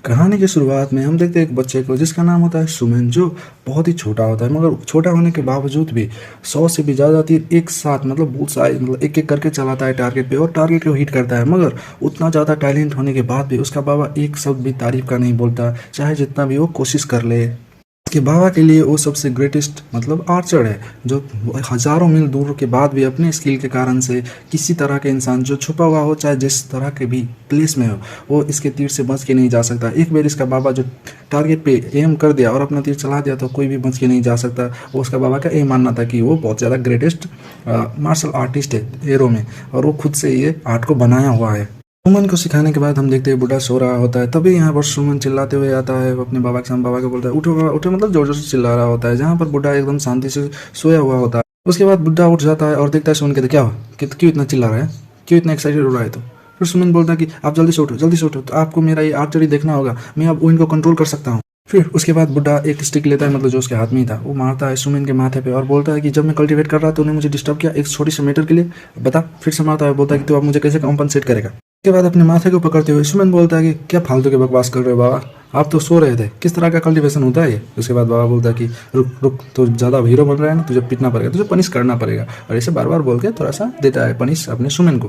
कहानी की शुरुआत में हम देखते हैं एक बच्चे को जिसका नाम होता है सुमन, जो बहुत ही छोटा होता है, मगर छोटा होने के बावजूद भी 100 से भी ज़्यादा तीर एक साथ मतलब बुल्सआई मतलब एक एक करके चलाता है टारगेट पे और टारगेट को हिट करता है। मगर उतना ज़्यादा टैलेंट होने के बाद भी उसका बाबा एक शब्द भी तारीफ का नहीं बोलता, चाहे जितना भी वो कोशिश कर ले। उसके बाबा के लिए वो सबसे ग्रेटेस्ट मतलब आर्चर है, जो हजारों मील दूर के बाद भी अपने स्किल के कारण से किसी तरह के इंसान जो छुपा हुआ हो, चाहे जिस तरह के भी प्लेस में हो, वो इसके तीर से बच के नहीं जा सकता। एक बार इसका बाबा जो टारगेट पे एम कर दिया और अपना तीर चला दिया तो कोई भी बच के नहीं जा सकता। वो उसका बाबा का ये मानना था कि वो बहुत ज़्यादा ग्रेटेस्ट मार्शल आर्टिस्ट है एरो में, और वो खुद से ये आर्ट को बनाया हुआ है। सुमन को सिखाने के बाद हम देखते हैं बुढ़ा सो रहा होता है, तभी यहाँ पर सुमन चिल्लाते हुए आता है अपने बाबा के सामने। बाबा को बोलता है उठो बाबा उठो, मतलब जोर जोर से चिल्ला रहा होता है, जहाँ पर बुढ़ा एकदम शांति से सोया हुआ होता है। उसके बाद बुढ़ा उठ जाता है और देखता है सुमन के, क्या हुआ, क्यों इतना चिल्ला रहा है, क्यों इतना एक्साइटेड हो रहा है। तो फिर सुमन बोलता है कि आप जल्दी से उठो जल्दी से उठो, तो आपको मेरा ये आर्चरी देखना होगा, मैं अब इनको कंट्रोल कर सकता हूँ। फिर उसके बाद बुढ़ा एक स्टिक लेता है, मतलब जो उसके हाथ में ही था, वो मारता है सुमन के माथे पे और बोलता है कि जब मैं कल्टीवेट कर रहा था तूने मुझे डिस्टर्ब किया एक छोटी सी मैटर के लिए, बता। फिर से मारता है, बोलता है कि तू अब मुझे कैसे कॉम्पनसेट करेगा। उसके बाद अपने माथे को पकड़ते हुए सुमन बोलता है कि क्या फालतू के बकवास कर रहे हो बाबा, आप तो सो रहे थे, किस तरह का कल्टीवेशन होता है ये। उसके बाद बाबा बोलता है कि रुक रुक, तो ज़्यादा हीरो बन रहा है ना, तुझे पीटना पड़ेगा, तुझे पनिश करना पड़ेगा, और ऐसे बार बार बोल के थोड़ा सा देता है पनिश अपने सुमन को।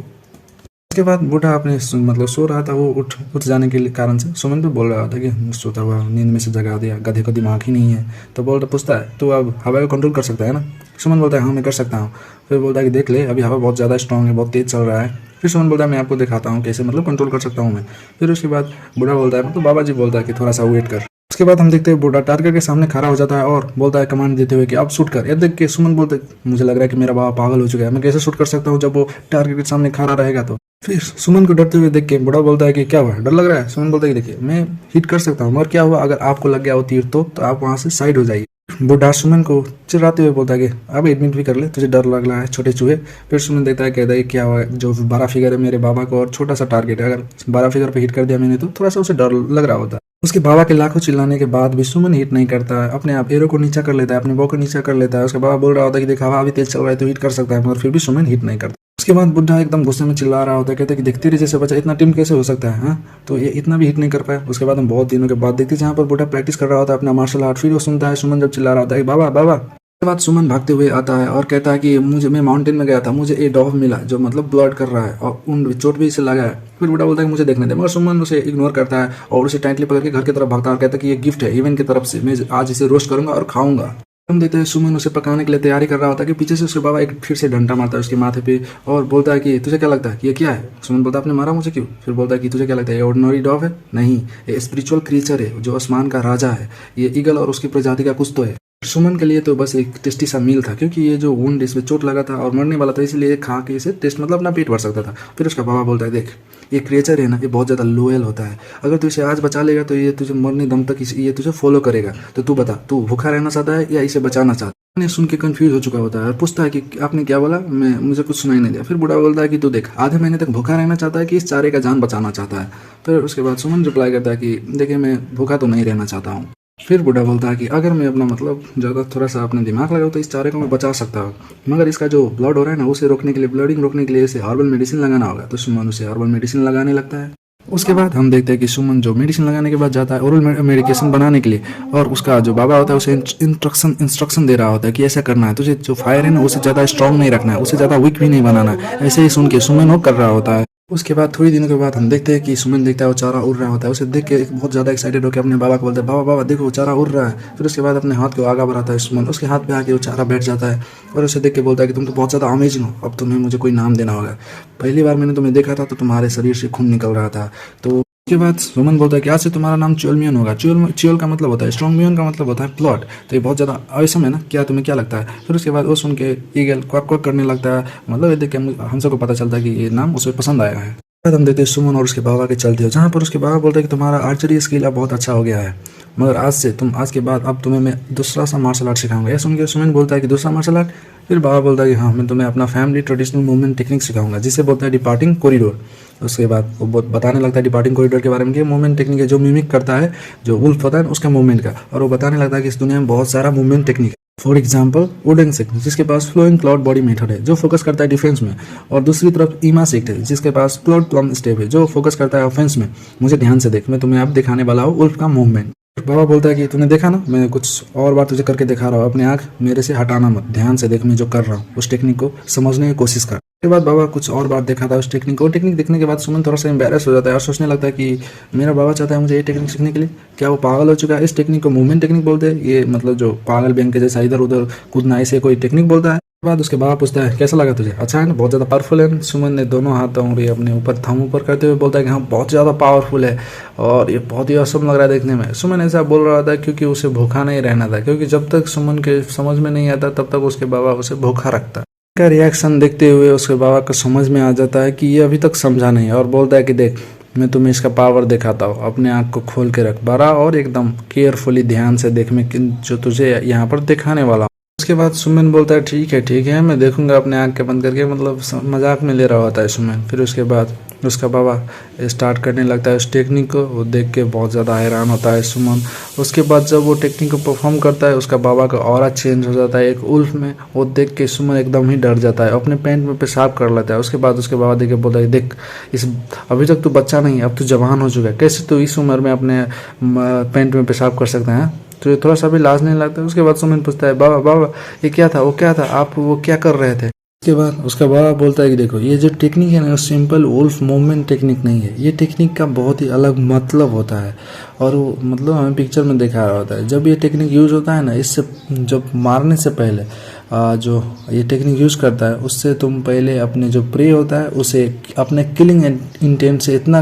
उसके बाद बूढ़ा अपने मतलब सो रहा था, वो उठ जाने के कारण से सुमन पे बोल रहा था कि सोता हुआ नींद में से जगा दिया, गधे का दिमाग ही नहीं है। तो पूछता है तो अब हवा को कंट्रोल कर सकता है ना। सुमन बोलता है हाँ मैं कर सकता हूँ। फिर बोलता है कि देख ले अभी हवा बहुत ज़्यादा स्ट्रांग है, बहुत तेज़ चल रहा है। फिर सुमन बोलता है मैं आपको दिखाता हूँ कैसे मतलब कंट्रोल कर सकता हूँ मैं। फिर उसके बाद बूढ़ा बोलता है मतलब बाबा जी बोलता है कि थोड़ा सा वेट कर। उसके बाद हम देखते हैं बूढ़ा टारगेट के सामने खड़ा हो जाता है और बोलता है कमांड देते हुए कि अब शूट कर। यह देख के सुमन बोलते मुझे लग रहा है कि मेरा बाबा पागल हो चुका है, मैं कैसे शूट कर सकता हूँ जब वो टारगेट के सामने खड़ा रहेगा। तो फिर सुमन को डरते हुए देख के बूढ़ा बोलता है कि क्या हुआ, डर लग रहा है। सुमन बोलता है कि देखिए मैं हिट कर सकता हूँ, मगर क्या हुआ अगर आपको लग गया वो तीर तो आप वहाँ से साइड हो जाइए। बूढ़ा सुमन को चिल्लाते हुए बोलता है कि अब एडमिट भी कर ले, तुझे डर लग रहा है छोटे चूहे। फिर सुमन देखता है कहता है क्या हुआ, जो बड़ा फिगर है मेरे बाबा को और छोटा सा टारगेट है, अगर बड़ा फिगर पे हिट कर दिया मैंने तो थोड़ा सा उसे डर लग रहा होता है। उसके बाबा के लाखों चिल्लाने के बाद भी सुमन हिट नहीं करता है, अपने आप एरो को नीचा कर लेता है, अपने बॉ को नीचा कर लेता है। उसके बाबा बोल रहा होता है कि देखा हवा अभी तेज चल रहा है तो हिट कर सकता है, मगर फिर भी सुमन हिट नहीं करता। उसके बाद बुढ़ा एकदम गुस्से में चिल्ला रहा होता है, कहते हैं कि देखते रहे जैसे बच्चा, इतना टीम कैसे हो सकता है, हाँ तो ये इतना भी हिट नहीं कर पाया। उसके बाद हम बहुत दिनों के बाद देखते हैं जहाँ पर बुढ़ा प्रैक्टिस कर रहा होता है अपना मार्शल आर्ट। फिर वो सुनता है सुमन जब चिल्ला रहा होता है बाबा बाबा। उसके बाद सुमन भागते हुए आता है और कहता है कि मैं माउंटेन में गया था, मुझे एक डॉग मिला जो मतलब ब्लड कर रहा है और उन चोट भी इसे लगा है। फिर बुढ़ा बोलता है कि मुझे देखने दे, मगर सुमन उसे इग्नोर करता है और उसे टाइटली पकड़ के घर की तरफ भागता है और कहता है कि ये गिफ्ट है इवन की तरफ से, मैं आज इसे रोस्ट करूंगा और खाऊंगा। हम देखते हैं सुमन उसे पकाने के लिए तैयारी कर रहा होता है कि पीछे से उसके बाबा एक फिर से डंडा मारता है उसके माथे पे और बोलता है कि तुझे क्या लगता है कि ये क्या है। सुमन बोलता है आपने मारा मुझे क्यों। फिर बोलता है कि तुझे क्या लगता है ये ऑर्डिनरी डॉग है, नहीं ये स्पिरिचुअल क्रीचर है जो आसमान का राजा है, ये ईगल और उसकी प्रजाति का कुछ तो है। सुमन के लिए तो बस एक टेस्टी सा मील था, क्योंकि ये जो वुंड इसमें चोट लगा था और मरने वाला था, इसलिए खा के इसे टेस्ट मतलब अपना पेट भर सकता था। फिर उसका बाबा बोलता है देख ये क्रिएचर है ना, ये बहुत ज़्यादा लोयल होता है, अगर तू इसे आज बचा लेगा तो ये तुझे मरने दम तक ये तुझे फॉलो करेगा। तो तू बता तू भूखा रहना चाहता है या इसे बचाना चाहता है। सुन के कंफ्यूज हो चुका होता है और पूछता है कि आपने क्या बोला, मुझे कुछ सुनाई नहीं दिया। फिर बूढ़ा बोलता है कि तू देख आधे महीने तक भूखा रहना चाहता है कि इस चारे का जान बचाना चाहता है। फिर उसके बाद सुमन रिप्लाई करता है कि देखिए मैं भूखा तो नहीं रहना चाहता हूँ। फिर बूढ़ा बोलता है कि अगर मैं अपना मतलब ज़्यादा थोड़ा सा अपने दिमाग लगाऊँ तो इस चारे को मैं बचा सकता हूँ, मगर इसका जो ब्लड हो रहा है ना उसे रोकने के लिए, ब्लडिंग रोकने के लिए इसे हर्बल मेडिसिन लगाना होगा। तो सुमन उसे हर्बल मेडिसिन लगाने लगता है। उसके बाद हम देखते हैं कि सुमन जो मेडिसिन लगाने के बाद जाता है ओरल मेडिकेशन बनाने के लिए, और उसका जो बाबा होता है उसे इंस्ट्रक्शन दे रहा होता है कि ऐसा करना है, तुझे जो फायर है ना उसे ज़्यादा स्ट्रांग नहीं रखना है, उसे ज़्यादा वीक भी नहीं बनाना है। ऐसे ही सुन के सुमन वो कर रहा होता है। उसके बाद थोड़ी दिनों के बाद हम देखते हैं कि सुमन देखता है वो चारा उड़ रहा होता है, उसे देख के बहुत ज़्यादा एक्साइटेड होकर अपने बाबा को बोलता है बाबा बाबा देखो वो चारा उड़ रहा है। फिर उसके बाद अपने हाथ को आगे बढ़ाता है सुमन, उसके हाथ पे आके वो चारा बैठ जाता है और उसे देख के बोलता है कि तुम तो बहुत ज़्यादा अमेजिंग हो, अब तुम्हें मुझे कोई नाम देना होगा। पहली बार मैंने तुम्हें देखा था तो तुम्हारे शरीर से खून निकल रहा था। तो उसके बाद सुमन बोलता है कि आज से तुम्हारा नाम च्योलमियन होगा। च्योल का मतलब होता है स्ट्रॉन्ग, मियन का मतलब होता है प्लॉट। तो ये बहुत ज़्यादा awesome है ना, क्या तुम्हें क्या लगता है। फिर उसके बाद वो सुन के ईगल क्वाक क्वाक करने लगता है, मतलब ये देख के हम सबको पता चलता है कि ये नाम उसे पसंद आया है। बाद हम देखते हैं सुमन और उसके बाबा के चलते हो, जहाँ पर उसके बाबा बोलते हैं कि तुम्हारा आर्चरी स्किल अब बहुत अच्छा हो गया है, मगर आज के बाद अब तुम्हें मैं दूसरा सा मार्शल आर्ट सिखाऊंगा। यह सुन के सुमन बोलता है कि दूसरा मार्शल आर्ट। फिर बाबा बोलता है कि हाँ मैं तुम्हें अपना फैमिली ट्रेडिशनल मूवमेंट टेक्निक सिखाऊंगा, जिसे बोलता है डिपार्टिंग कॉरिडोर। उसके बाद वो बताने लगता है डिपार्टिंग कॉरिडोर के बारे में कि मूवमेंट टेक्निक है जो मिमिक करता है जो वुल्फ होता है उसका मूवमेंट का, और वो बताने लगता है कि इस दुनिया में बहुत सारा मूवमेंट टेक्निक है। फॉर एग्जाम्पल वुडेंग सेक्ट जिसके पास फ्लोइंग क्लाउड बॉडी मेथड है जो फोकस करता है डिफेंस में, और दूसरी तरफ ईमा सेक्ट है जिसके पास क्लाउड प्लम स्टेप है जो फोकस करता है ऑफेंस में। मुझे ध्यान से देख, मैं तुम्हें अब दिखाने वाला हूँ उल्फ का मूवमेंट। बाबा बोलता है कि तूने देखा ना, मैं कुछ और बार तुझे करके दिखा रहा हूँ, अपनी आंख मेरे से हटाना मत, ध्यान से देख मैं जो कर रहा हूँ, उस टेक्निक को समझने की कोशिश कर। उसके बाद बाबा कुछ और बार देखा था उस टेक्निक को। टेक्निक देखने के बाद सुमन थोड़ा सा एम्बेरस हो जाता है और सोचने लगता है कि मेरा बाबा चाहता है मुझे ये टेक्निक सीखने के लिए, क्या वो पागल हो चुका है? इस टेक्निक को मूवमेंट टेक्निक बोलते हैं, ये मतलब जो पागल बैंक के जैसा इधर उधर कूदना, इसे कोई टेक्निक बोलता है। बाद उसके बाबा पूछता है कैसा लगा तुझे, अच्छा है ना, बहुत ज़्यादा पावरफुल है। सुमन ने दोनों हाथ उंगली अपने ऊपर थम ऊपर करते हुए बोलता है कि हाँ बहुत ज़्यादा पावरफुल है और ये बहुत ही असम लग रहा है देखने में। सुमन ऐसा बोल रहा था क्योंकि उसे भूखा नहीं रहना था, क्योंकि जब तक सुमन के समझ में नहीं आता तब तक उसके बाबा उसे भूखा रखता। का रिएक्शन देखते हुए उसके बाबा को समझ में आ जाता है कि ये अभी तक समझा नहीं, और बोलता है कि देख मैं तुम्हें इसका पावर दिखाता हूँ, अपने आँख को खोल के रख बड़ा और एकदम केयरफुली ध्यान से देख मैं जो तुझे यहाँ पर दिखाने वाला हूँ। उसके बाद सुमन बोलता है ठीक है मैं देखूंगा अपने आँख के बंद करके, मतलब मजाक में ले रहा होता है सुमन। फिर उसके बाद उसका बाबा स्टार्ट करने लगता है उस टेक्निक को, वो देख के बहुत ज़्यादा हैरान होता है सुमन। उसके बाद जब वो टेक्निक को परफॉर्म करता है उसका बाबा का ऑरा चेंज हो जाता है एक उल्फ में, वो देख के सुमन एकदम ही डर जाता है, अपने पैंट में पेशाब कर लेता है। उसके बाद उसके बाबा देख के बोलता है देख इस अभी तक तू बच्चा नहीं, अब तू जवान हो चुका है, कैसे तू इस उम्र में अपने पैंट में पेशाब कर सकता है, तो थोड़ा सा भी लाज नहीं लगता। उसके बाद सुमन पूछता है बाबा बाबा ये क्या था, वो क्या था, आप वो क्या कर रहे थे? उसके बाद उसका बाबा बोलता है कि देखो ये जो टेक्निक है ना सिंपल वुल्फ मूवमेंट टेक्निक नहीं है, ये टेक्निक का बहुत ही अलग मतलब होता है, और वो मतलब हमें पिक्चर में दिखा रहा होता है। जब ये टेक्निक यूज होता है ना, इससे जब मारने से पहले जो ये टेक्निक यूज करता है उससे तुम पहले अपने जो प्रे होता है उसे अपने किलिंग इंटेंट से इतना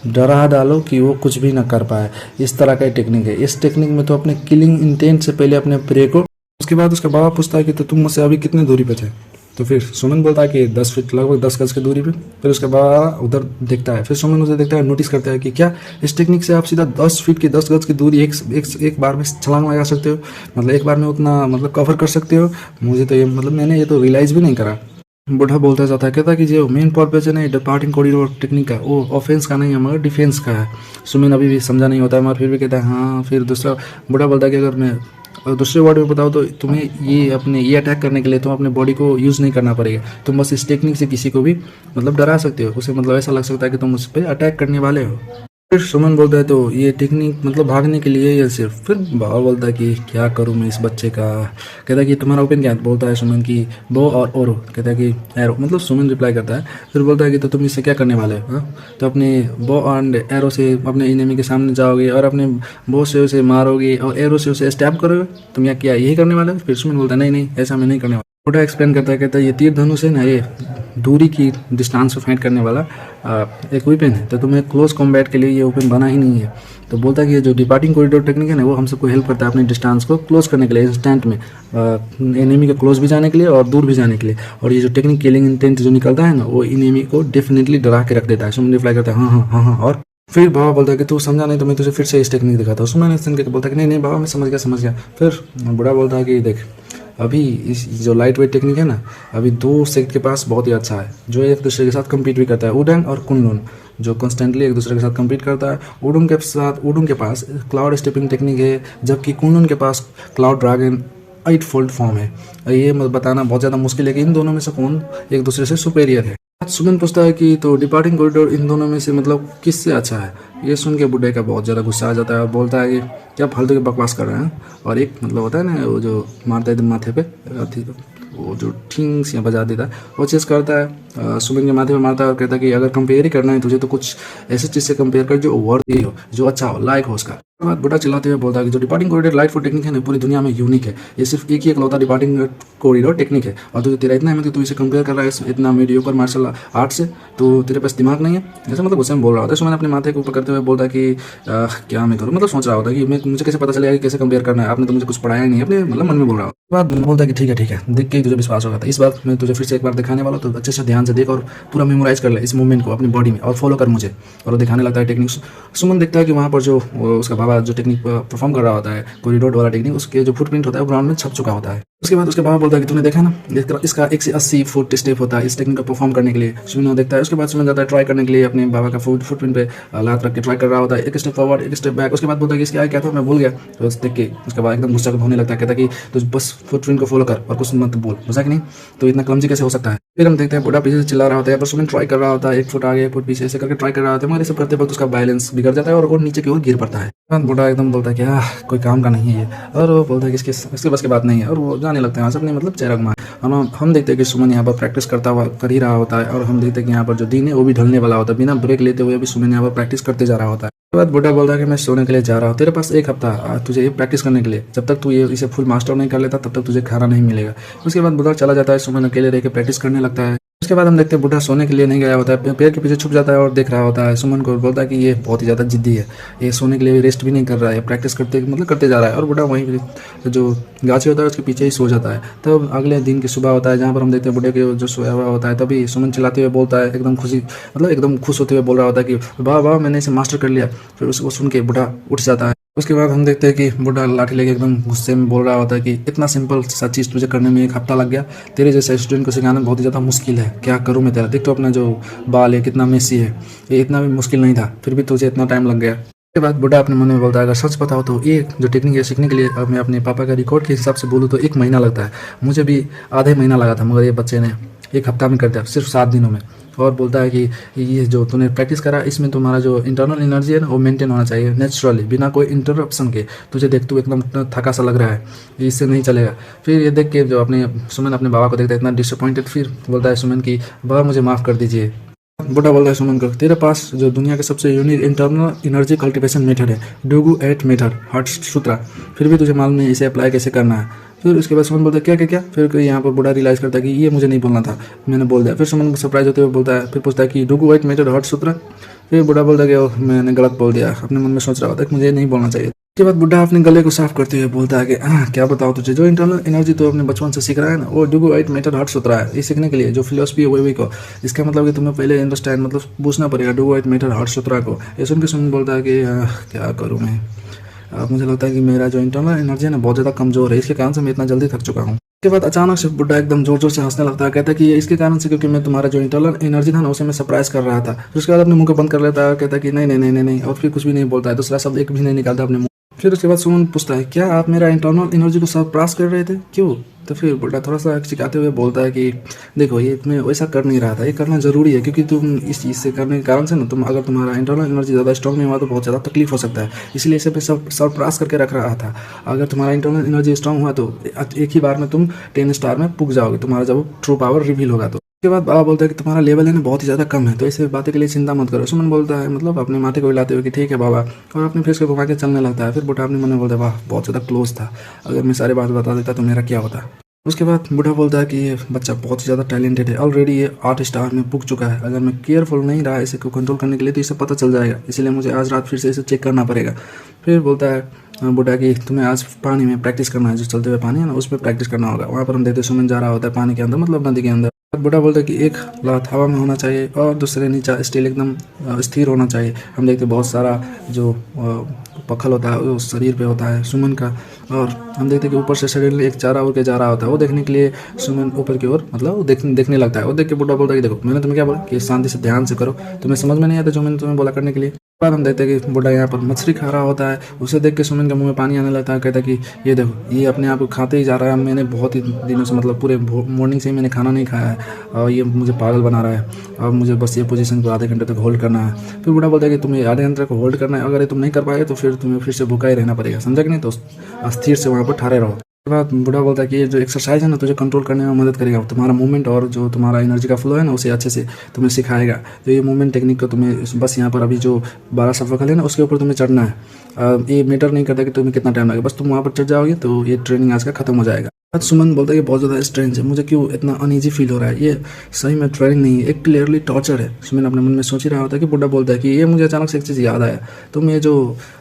डरा डालो कि वो कुछ भी ना कर पाए। इस तरह का टेक्निक है। इस टेक्निक में तो अपने किलिंग इंटेंट से पहले अपने प्रे को। उसके बाद उसका बाबा पूछता है कि तो तुम मुझसे अभी कितनी दूरी पे थे? तो फिर सुमन बोलता है कि 10 फीट, लगभग 10 गज की दूरी पे। फिर उसके बाद उधर देखता है, फिर सुमन उसे देखता है, नोटिस करता है कि क्या इस टेक्निक से आप सीधा 10 फीट की 10 गज की दूरी एक बार में छलांग लगा सकते हो, मतलब एक बार में उतना मतलब कवर कर सकते हो? मुझे तो ये मतलब मैंने ये तो रियलाइज़ भी नहीं करा। बूढ़ा बोलता जाता है, कहता कि जो मेन पर्पज है ना डिपार्टिंग कॉरिडोर टेक्निक का, वो ऑफेंस का नहीं है मगर डिफेंस का है। सुमन अभी भी समझा नहीं होता है मगर फिर भी कहता है हाँ। फिर दूसरा बूढ़ा बोलता है कि अगर मैं दूसरे वर्ड में बताओ तो तुम्हें ये अटैक करने के लिए तुम अपने बॉडी को यूज़ नहीं करना पड़ेगा, तुम बस इस टेक्निक से किसी को भी मतलब डरा सकते हो, उसे मतलब ऐसा लग सकता है कि तुम उस पर अटैक करने वाले हो। फिर सुमन बोलता है तो ये टेक्निक मतलब भागने के लिए या सिर्फ? फिर बाबा बोलता है कि क्या करूँ मैं इस बच्चे का। कहता है कि तुम्हारा ओपन क्या है? बोलता है सुमन की बो और ओरो। कहता है कि एरो, मतलब सुमन रिप्लाई करता है। फिर बोलता है कि तो तुम इससे क्या करने वाले हो? तो अपने बो एंड एरो से अपने इनेमी के सामने जाओगे और अपने बो से उसे मारोगे और एरो से उसे स्टैप करोगे, तुम या क्या यही करने वाले हो? फिर सुमन बोलता है नहीं ऐसा मैं नहीं करने वाला। छोटा एक्सप्लेन करता है, कहता है ये तीर धनुष है ना, ये दूरी की डिस्टेंस को फाइट करने वाला एक वेपन है, तो तुम्हें क्लोज कॉम्बैट के लिए ये वेपन बना ही नहीं है। तो बोलता है कि ये जो डिपार्टिंग कॉरिडोर टेक्निक है ना वो हम सबको हेल्प करता है अपने डिस्टेंस को क्लोज करने के लिए, इंस्टेंट में एनिमी के क्लोज भी जाने के लिए और दूर भी जाने के लिए। और ये जो टेक्निक किलिंग इंटेंट जो निकलता है ना वो एनिमी को डेफिनेटली डरा के रख देता है। सुमन रिप्लाई करता है हाँ हाँ हाँ हाँ। और फिर बाबा बोलता है कि तू समझा नहीं तो मैं तुझे फिर से इस टेक्निक दिखाता हूँ। सुमन सुन के बोलता है कि नहीं बाबा मैं समझ गया। फिर बूढ़ा बोलता है कि देख अभी इस जो लाइट वेट टेक्निक है ना, अभी 2 सेक्ट के पास बहुत ही अच्छा है जो एक दूसरे के साथ कम्पीट भी करता है, वुडेंग और कुनलुन जो कॉन्स्टेंटली एक दूसरे के साथ कम्पीट करता है। वुडुंग के पास क्लाउड स्टेपिंग टेक्निक है, जबकि कुनलुन के पास क्लाउड ड्रैगन 8 फोल्ड फॉर्म है। ये बताना बहुत ज़्यादा मुश्किल है कि इन दोनों में से कौन एक दूसरे से सुपेरियर है। सुमन पूछता है कि तो डिपार्टिंग कॉरिडोर इन दोनों में से मतलब किससे अच्छा है? ये सुन के बुढ़े का बहुत ज़्यादा गुस्सा आ जाता है और बोलता है कि क्या फालतू के बकवास कर रहे हैं। और एक मतलब होता है ना वो जो मारता है माथे पे वो जो ठीक से बजा देता है वो चीज़ करता है, सुमन के माथे पे मारता है और कहता है कि अगर कंपेयर ही करना है तुझे तो कुछ ऐसी चीज़ से कंपेयर कर जो वर्दी हो, जो अच्छा हो, लायक हो उसका। बाद बुढ़ा चिल्लाते हुए बोलता है कि जो departing corridor light foot technique है ना पूरी दुनिया में यूनिक है, ये सिर्फ एक ही एकलौता डिपार्टिंग कॉरिडोर टेक्निक है। और तुझे तेरा इतना है कि तू इसे कंपेयर कर रहा है इतना मीडियोकर मार्शल आर्ट से, तो तेरे पास दिमाग नहीं है, ऐसा मतलब गुस्से में बोल रहा होता है। सुमन अपने माथे को ऊपर करते हुए बोलता है कि क्या मैं करूँ, मतलब सोच रहा होता है कि मुझे कैसे पता चलेगा कि कैसे कंपेयर करना है, आपने तो मुझे कुछ पढ़ाया नहीं, अपने मतलब मन में बोल रहा होता है। बाद बोलता है कि ठीक है देख के तुझे विश्वास होगा। इस बार मैं तुझे फिर से एक बार दिखाने वाला, तो अच्छे से ध्यान से देख और पूरा मेमोराइज कर ले इस मूवमेंट को अपनी बॉडी में और फॉलो कर मुझे। और वो दिखाने लगता है टेक्निक। सुमन देखता है कि वहाँ पर जो उसका बाबा जो टेक्निक परफॉर्म कर रहा होता है कॉरिडोर वाला टेक्निक, उसके जो फुटप्रिंट होता है वो ग्राउंड में छप चुका होता है। उसके बाद उसके बाबा बोलता है कि तूने देखा ना, इसका 1 से 80 फुट स्टेप होता है इस टेक्निक को परफॉर्म करने के लिए। सुमन देखता है। उसके बाद सुमन जाता है ट्राई करने के लिए, अपने बाबा का फुटप्रिंट पे लात रख के ट्राई कर रहा होता है, एक स्टेप फॉरवर्ड एक स्टेप बैक। उसके बाद बोलता है कि इसके आगे क्या था मैं भूल गया। तो देख के उसके बाद एकदम गुस्सा होने लगता है, कहता है कि तुझ बस फुटप्रिंट को फॉलो कर और कुछ मत बोल, बुझा कि नहीं, तो इतना क्लमजी कैसे हो सकता है। फिर हम देखते हैं बूढ़ा पीछे से चिल्ला रहा होता है, पर सुमन ट्राई कर रहा होता है 1 फुट आगे 1 फुट पीछे ऐसे करके ट्राई कर रहा होता है, मगर ये सब करते वक्त उसका बैलेंस बिगड़ जाता है और वो नीचे की ओर गिर पड़ता है। बूढ़ा एकदम बोलता है कि कोई काम का नहीं है ये, और वो बोलता है कि इसके बस की बात नहीं है, और वो जाने लगते हैं अपने मतलब चेहरा घुमा। हम देखते हैं कि सुमन यहाँ पर प्रैक्टिस करता हुआ कर ही रहा होता है, और हम देखते हैं कि यहाँ पर जो दिन है वो भी ढलने वाला होता है। बिना ब्रेक लेते हुए भी सुमन यहाँ पर प्रैक्टिस करते जा रहा होता है। उसके बाद बूढ़ा बोलता है कि मैं सोने के लिए जा रहा हूँ, तेरे पास 1 हफ्ता तुझे ये प्रैक्टिस करने के लिए, जब तक तू ये इसे फुल मास्टर नहीं कर लेता तब तक तुझे खाना नहीं मिलेगा। उसके बाद बूढ़ा चला जाता है, सुमन अकेले रह के प्रैक्टिस करने लगता है। उसके बाद हम देखते हैं बूढ़ा सोने के लिए नहीं गया होता है, पेड़ के पीछे छुप जाता है और देख रहा होता है। सुमन को बोलता है कि ये बहुत ही ज़्यादा जिद्दी है, ये सोने के लिए रेस्ट भी नहीं कर रहा है, प्रैक्टिस करते जा रहा है। और बूढ़ा वहीं जो गाछी होता है उसके पीछे ही सो जाता है। तब अगले दिन की सुबह होता है, जहाँ पर हम देखते हैं बूढ़े के जो सोया हुआ होता है। तभी सुमन चिल्लाते हुए बोलता है, एकदम खुश होते हुए बोल रहा होता है कि वाह वाह मैंने इसे मास्टर कर लिया। फिर उसको सुन के बूढ़ा उठ जाता है। उसके बाद हम देखते हैं कि बूढ़ा लाठी लेके एकदम गुस्से में बोल रहा होता है कि इतना सिंपल सा चीज़ तुझे करने में 1 हफ्ता लग गया, तेरे जैसे स्टूडेंट को सिखाना बहुत ही ज़्यादा मुश्किल है, क्या करूँ मैं तेरा, देख तो अपना जो बाल है कितना मेसी है, ये इतना भी मुश्किल नहीं था, फिर भी तुझे इतना टाइम लग गया। उसके बाद बूढ़ा अपने मन में बोलता है, अगर सच बताओ तो ये जो टेक्निक है सीखने के लिए मैं अपने पापा का रिकॉर्ड के हिसाब से बोलूँ तो 1 महीना लगता है, मुझे भी आधे महीना लगा था, मगर ये बच्चे ने 1 हफ्ता में कर दिया, सिर्फ 7 दिनों में। और बोलता है कि ये जो तूने प्रैक्टिस करा इसमें तुम्हारा जो इंटरनल एनर्जी है ना वो मेंटेन होना चाहिए नेचुरली, बिना कोई इंटरप्शन के। तुझे देख तू एकदम थका सा लग रहा है, इससे नहीं चलेगा। फिर ये देख के जो सुमन अपने बाबा को देखता है इतना डिसअपॉइंटेड, फिर बोलता है सुमन की बाबा मुझे माफ़ कर दीजिए। बूढ़ा बोलता है सुमन को, तेरे पास जो दुनिया के सबसे unique internal energy cultivation method है, डूगू 8 मेथड हर्ट सूत्रा, फिर भी तुझे मालूम नहीं इसे अप्लाई कैसे करना है। फिर उसके बाद सुमन बोलता है क्या क्या क्या, फिर यहाँ पर बूढ़ा रियलाइज़ करता है कि ये मुझे नहीं बोलना था, मैंने बोल दिया। फिर सुमन सरप्राइज होते हुए बोलता है, फिर पूछता है कि डूगू 8 मेथड हर्ट सूत्रा। फिर बूढ़ा बोलता है कि मैंने गलत बोल दिया, अपने मन में सोच रहा होता है कि मुझे नहीं बोलना चाहिए। उसके बाद बुढ़ा अपने गले को साफ करते हुए बोलता है कि क्या बताओ तुझे, जो इंटरनल एनर्जी तो अपने बचपन से सीख रहा है ना वो डूगू 8 मेथड हर्ट सूत्रा है। ये सीखने के लिए जो फिलोसफी है वही को, इसका मतलब कि तुम्हें पहले अंडरस्टैंड मतलब पूछना पड़ेगा डूगू 8 मेथड हर्ट सूत्रा को। ये सुन के सुमन बोलता है कि क्या करूँ मैं, मुझे लगता है कि मेरा जो इंटरनल एनर्जी है ना बहुत ज़्यादा कमज़ोर है, इसके कारण से मैं इतना जल्दी थक चुका हूँ। उसके बाद अचानक से बुढ़ा एकदम जोर जोर से हंसने लगता है, कहता है कि इसके कारण से क्योंकि मैं तुम्हारा जो इंटरनल एनर्जी था ना उसे मैं सरप्राइज कर रहा था। फिर उसके बाद अपने मुंह को बंद कर लेता है, कहता है कि नहीं नहीं नहीं नहीं नहीं, और फिर कुछ भी नहीं बोलता है, दूसरा शब्द एक भी नहीं निकालता अपने मुंह। फिर उसके बाद सुमन पूछता है क्या आप मेरा इंटरनल एनर्जी को सरप्राइज कर रहे थे, क्यों? तो फिर बुढ़ा थोड़ा सा चिकाते हुए बोलता है कि देखो ये मैं वैसा कर नहीं रहा था, ये करना जरूरी है क्योंकि तुम इस चीज़ से करने के कारण से ना अगर तुम्हारा इंटरनल एनर्जी ज़्यादा स्ट्रॉन्ग नहीं हुआ तो बहुत ज़्यादा तकलीफ हो सकता है, इसलिए इसे मैं सरप्राइज करके रख रहा था। अगर तुम्हारा इंटरनल एनर्जी स्ट्रॉन्ग हुआ तो एक ही बार में तुम 10 स्टार में पुग जाओगे, तुम्हारा जब ट्रू पावर रिवील होगा तो। उसके बाद बाबा बोलता है कि तुम्हारा लेवल है ना बहुत ही ज़्यादा कम है, तो ऐसे बातें के लिए चिंता मत करो। सुमन बोलता है मतलब अपने माथे को हिलाते हुए कि ठीक है बाबा, और अपने फेस को घुमा के चलने लगता है। फिर बुढ़ा अपने मन में बोलता है वाह बहुत ज़्यादा क्लोज था, अगर मैं सारी बात बता देता तो मेरा क्या होता। उसके बाद बूढ़ा बोलता है कि ये बच्चा बहुत ही ज़्यादा टैलेंटेड है, ऑलरेडी ये 8 स्टार में पुग चुका है, अगर मैं केयरफुल नहीं रहा इसे को कंट्रोल करने के लिए तो इसे पता चल जाएगा, इसलिए मुझे आज रात फिर से इसे चेक करना पड़ेगा। फिर बोलता है बूढ़ा कि तुम्हें आज पानी में प्रैक्टिस करना है, जो चलते हुए पानी है ना उस पर प्रैक्टिस करना होगा। वहाँ पर हम देखते सुमन जा रहा होता है पानी के अंदर, मतलब नदी के अंदर। बूढ़ा बोलता है कि एक लात हवा में होना चाहिए और दूसरे नीचे स्टील एकदम स्थिर होना चाहिए। हम देखते बहुत सारा जो पखल होता है वो शरीर पे होता है सुमन का, और हम देखते हैं कि ऊपर से शरीर में एक चारा उड़ के जा रहा होता है, वो देखने के लिए सुमन ऊपर की ओर मतलब वो देखने लगता है। वो देख के बूढ़ा बोलता है कि देखो मैंने तुम्हें क्या बोला कि शांति से ध्यान से करो, तुम्हें समझ में नहीं आता जो मैंने तुम्हें बोला करने के लिए। बाद हम देखते हैं कि बूढ़ा यहाँ पर मछली खा रहा होता है, उसे देख के सुमन के मुंह में पानी आने लगता है, कहता है कि ये देखो ये अपने आप को खाते ही जा रहा है, मैंने बहुत ही दिनों से मतलब पूरे मॉर्निंग से ही मैंने खाना नहीं खाया है और ये मुझे पागल बना रहा है, और मुझे बस ये पोजीशन को आधे घंटे तक होल्ड करना है। फिर बूढ़ा बोलता है कि तुम्हें आधे घंटे तक होल्ड करना है, अगर तुम नहीं कर पाए तो फिर तुम्हें फिर से भूखा ही रहना पड़ेगा, समझा कि नहीं, तो अस्थिर से वहाँ पर ठहरे रहो। उसके बाद बूढ़ा बोलता है कि ये जो एक्सरसाइज है ना तुझे कंट्रोल करने में मदद करेगा, तुम्हारा मूवमेंट और जो तुम्हारा एनर्जी का फ्लो है ना उसे अच्छे से तुम्हें सिखाएगा। तो ये मूवमेंट टेक्निक को तुम्हें बस यहाँ पर अभी जो 12 सफल है ना उसके ऊपर तुम्हें चढ़ना है, ये मैटर नहीं करता कि तुम्हें कितना टाइम लगेगा, बस तुम वहाँ पर चढ़ जाओगे तो ये ट्रेनिंग आज का खत्म हो जाएगा। आज सुमन बोलता है कि बहुत ज़्यादा स्ट्रेंज है, मुझे क्यों इतना अनईजी फील हो रहा है, ये सही में ट्रेनिंग नहीं है, एक क्लियरली टॉर्चर है। सुमन अपने मन में सोच ही रहा होता है कि बुड्ढा बोलता है कि ये मुझे अचानक से एक चीज़ याद आया, तुम ये जो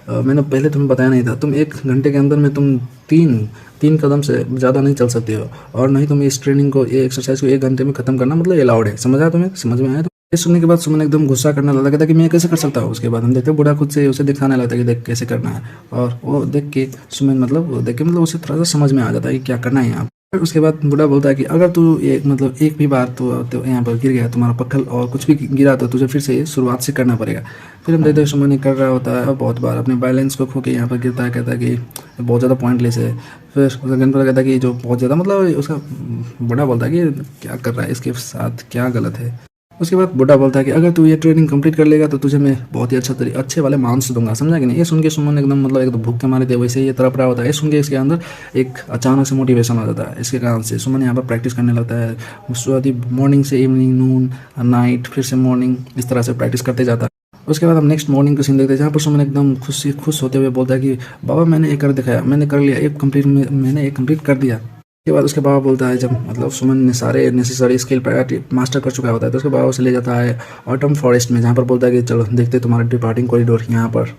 मैंने पहले तुम्हें बताया नहीं था, तुम 1 घंटे के अंदर में तुम तीन तीन कदम से ज़्यादा नहीं चल सकते हो, और नहीं तुम इस ट्रेनिंग को, ये एक्सरसाइज को 1 घंटे में ख़त्म करना मतलब अलाउड है। समझ आया तुम्हें? समझ में आया? तो ये सुनने के बाद सुमन एकदम गुस्सा करने लगता है कि मैं कैसे कर सकता हूँ। उसके बाद हम देखते हैं बूढ़ा खुद से उसे दिखाने लगता है कि देख कैसे करना है, और वो देख के सुमन मतलब वो देख के मतलब उसे थोड़ा सा समझ में आ जाता है कि क्या करना है यहाँ। फिर उसके बाद बूढ़ा बोलता है कि अगर तू एक मतलब एक भी बार तो यहाँ पर गिर गया, तुम्हारा पक्खल और कुछ भी गिरा, तो तुझे फिर से शुरुआत से करना पड़ेगा। फिर हम देखते हैं सुमन ये कर रहा होता है और बहुत बार अपने बैलेंस को खो के यहाँ पर गिरता है, कहता है कि बहुत ज़्यादा पॉइंटलेस है। फिर उसका गणपति कहता है कि जो बहुत ज़्यादा मतलब उसका बूढ़ा बोलता है कि क्या कर रहा है, इसके साथ क्या गलत है। उसके बाद बुड्ढा बोलता है कि अगर तू ये ट्रेनिंग कंप्लीट कर लेगा तो तुझे मैं बहुत ही अच्छे वाले मार्क्स दूंगा। समझा कि नहीं? ये सुन के सुमन एकदम मतलब एक तो भूख के मारे थे वैसे ही ये तड़प रहा होता है। ये सुन के इसके अंदर एक अचानक से मोटिवेशन आ जाता है। इसके कारण से सुमन यहाँ पर प्रैक्टिस करने लगता है, मॉर्निंग से इवनिंग, नून, नाइट, फिर से मॉर्निंग, इस तरह से प्रैक्टिस करते जाता है। उसके बाद हम नेक्स्ट मॉर्निंग का सीन देखते हैं जहाँ पर सुमन एकदम खुश होते हुए बोलता है कि बाबा मैंने ये कर दिखाया, मैंने कर लिया, मैंने ये कंप्लीट कर दिया। उसके बाद उसके बाबा बोलता है, जब मतलब सुमन ने सारे नेसेसरी स्किल मास्टर कर चुका होता है, तो उसके बाबा उसे ले जाता है ऑटम फॉरेस्ट में, जहाँ पर बोलता है कि चलो देखते तुम्हारा डिपार्टिंग कॉरिडोर यहाँ पर।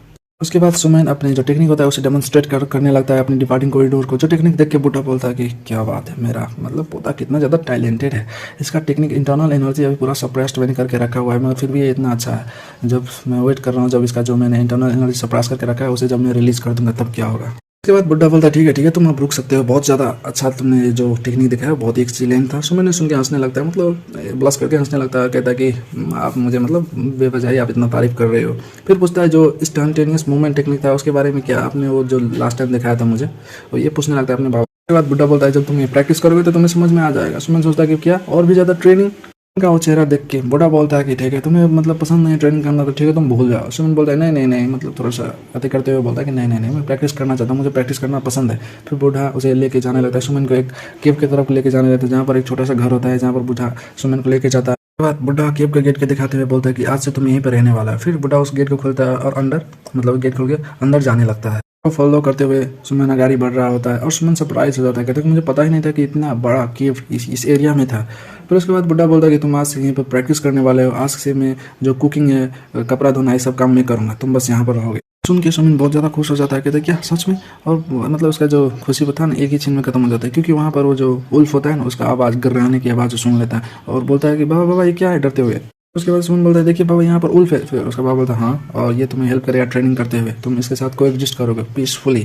उसके बाद सुमन अपने जो टेक्निक होता है उसे डेमोन्स्ट्रेट करने लगता है अपने डिपार्टिंग कॉरिडोर को। जो टेक्निक देख के बूढ़ा बोलता है कि क्या बात है, मेरा मतलब पोता कितना ज़्यादा टैलेंटेड है, इसका टेक्निक इंटरनल एनर्जी अभी पूरा सप्रेस्ड मैंने करके रखा हुआ है, मगर फिर भी ये इतना अच्छा है। जब मैं वेट कर रहा हूँ, जब इसका जो मैंने इंटरनल एनर्जी सप्रेस करके रखा है उसे जब मैं रिलीज़ कर दूंगा तब क्या होगा। उसके बाद बुड्ढा बोलता है ठीक है तुम अब रुक सकते हो, बहुत ज़्यादा अच्छा तुमने जो टेक्निक दिखाया बहुत ही एक्सीलेंट था। सुमन ने सुन के हंसने लगता है, मतलब ब्लश करके हंसने लगता है, कहता है कि आप मुझे मतलब बेवजह आप इतना तारीफ कर रहे हो। फिर पूछता है जो इंस्टेंटेनियस मूवमेंट टेक्निक था उसके बारे में क्या आपने वो जो लास्ट टाइम दिखाया था मुझे, और ये पूछने लगता है अपने बाबा। उसके बाद बुड्ढा बोलता है जब तुम ये प्रैक्टिस करोगे तो तुम्हें समझ में आ जाएगा। सुमन सोचता है कि क्या और भी ज़्यादा ट्रेनिंग का वो चेहरा देख के बूढ़ा बोलता है कि ठीक है तुम्हें मतलब पसंद नहीं ट्रेनिंग करना तो ठीक है तुम भूल जाओ। सुमन बोलता है नहीं मतलब थोड़ा सा अति करते हुए बोलता है कि नहीं मैं प्रैक्टिस करना चाहता हूँ, मुझे प्रैक्टिस करना पसंद है। फिर बूढ़ा उसे लेके जाने लगता है, सुमन को एक केव की तरफ लेके जाने लगता है जहाँ पर एक छोटा सा घर होता है, जहाँ पर बूढ़ा सुमन को लेके जाता है। उसके बाद बुड्ढा केव के गेट के दिखाते हुए बोलता है कि आज से तुम यहीं पर रहने वाला है। फिर बुड्ढा उस गेट को खोलता है और अंदर मतलब गेट खोल के अंदर जाने लगता है। फॉलो करते हुए सुमन गाड़ी बढ़ रहा होता है और सुमन सरप्राइज हो जाता है, कहता है कि मुझे पता ही नहीं था कि इतना बड़ा केव इस एरिया में था। फिर उसके बाद बुड्ढा बोलता है कि तुम आज से यहीं पर प्रैक्टिस करने वाले हो, आज से मैं जो कुकिंग है, कपड़ा धोना, ये सब काम मैं करूँगा, तुम बस यहाँ पर रहोगे। सुन के सुमन बहुत ज़्यादा खुश हो जाता है, कहता है क्या सच में? और मतलब उसका जो खुशी था ना एक ही छीन में खत्म हो जाता है, क्योंकि वहाँ पर वो जो उल्फ होता है ना उसका आवाज़ गर्राने की आवाज़ सुन लेता है और बोलता है कि बाबा ये क्या है डरते हुए। उसके बाद सुमन बोलता है देखिए बाबा यहाँ पर उल्फ है। फिर उसका बाबा बोलता है हाँ, और ये तुम्हें हेल्प करेगा ट्रेनिंग करते हुए, तुम इसके साथ कोएग्जिस्ट करोगे पीसफुली।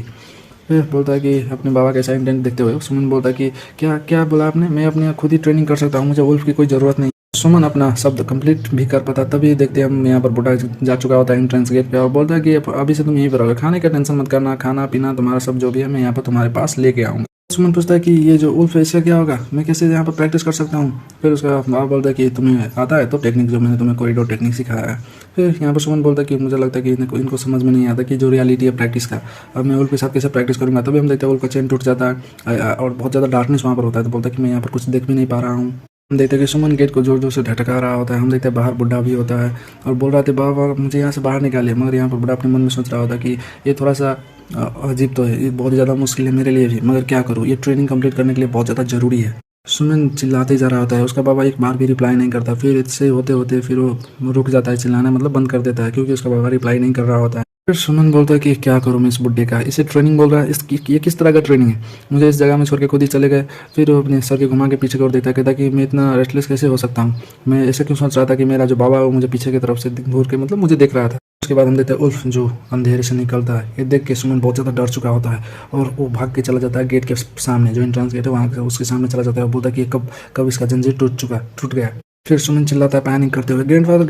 फिर बोलता है कि अपने बाबा का इंटेंट देखते हुए सुमन बोलता है कि क्या क्या बोला आपने, मैं अपने खुद ही ट्रेनिंग कर सकता हूँ, मुझे वुल्फ की कोई ज़रूरत नहीं। सुमन अपना शब्द कंप्लीट भी कर पाता, तभी देखते हैं हम यहाँ पर बूढ़ा जा चुका होता है एंट्रेंस गेट पे और बोलता है कि अभी से तुम यहीं पर रहोगे, खाने का टेंशन मत करना, खाना पीना तुम्हारा सब जो भी है मैं यहाँ पर तुम्हारे पास लेके आऊँगा। सुमन पूछता है कि ये जो उल्फ है इसका क्या होगा, मैं कैसे यहाँ पर प्रैक्टिस कर सकता हूँ। फिर उसका बाबा बोलता है कि तुम्हें आता है तो टेक्निक जो मैंने तुम्हें कॉरिडोर टेक्निक सिखाया है। फिर यहाँ पर सुमन बोलता है कि मुझे लगता है कि इनको समझ में नहीं आता कि जो रियलिटी है प्रैक्टिस का, अब मैं उल्फ के साथ कैसे प्रैक्टिस करूँगा। तभी हम देखते हैं उल्फ का चेन टूट जाता है और बहुत ज़्यादा डार्कनेस वहाँ पर होता है, तो बोलता है कि मैं यहाँ पर कुछ देख भी नहीं पा रहा हूँ। हम देखते हैं कि सुमन गेट को जोर जोर से ढटका रहा होता है। हम देखते हैं बाहर बुड्ढा भी होता है और बोल रहा था बाबा मुझे यहाँ से बाहर निकालिए, मगर यहाँ पर बुड्ढा अपने मन में सोच रहा होता है कि ये थोड़ा सा अजीब तो है, ये बहुत ज़्यादा मुश्किल है मेरे लिए भी, मगर क्या करूँ, ये ट्रेनिंग कंप्लीट करने के लिए बहुत ज़्यादा ज़रूरी है। सुमन चिल्लाते जा रहा होता है, उसका बाबा एक बार भी रिप्लाई नहीं करता। फिर इससे होते होते फिर वो रुक जाता है चिल्लाना, मतलब बंद कर देता है, क्योंकि उसका बाबा रिप्लाई नहीं कर रहा होता है। फिर सुमन बोलता है कि क्या करूँ मैं इस बुड्ढे का, इसे ट्रेनिंग बोल रहा है, ये किस तरह का ट्रेनिंग है, मुझे इस जगह में छोड़ के खुद ही चले गए। फिर वो अपने सर के घुमा के पीछे की ओर देखता है, कहता है कि मैं इतना रेस्टलेस कैसे हो सकता हूँ, मैं ऐसे क्यों सोच रहा था कि मेरा जो बाबा है वो मुझे पीछे की तरफ से घूर के मतलब मुझे देख रहा था। उसके बाद हम देखते हैं उल्फ जो अंधेरे से निकलता है, ये देख के सुमन बहुत ज़्यादा डर चुका होता है और वो भाग के चला जाता है गेट के सामने, जो एंट्रेंस गेट है वहाँ उसके सामने चला जाता है और बोलता है कि कब इसका जंजीर टूट गया। फिर सुमन चिल्लाता है पैनिक करते हुए, ग्रैंडफादर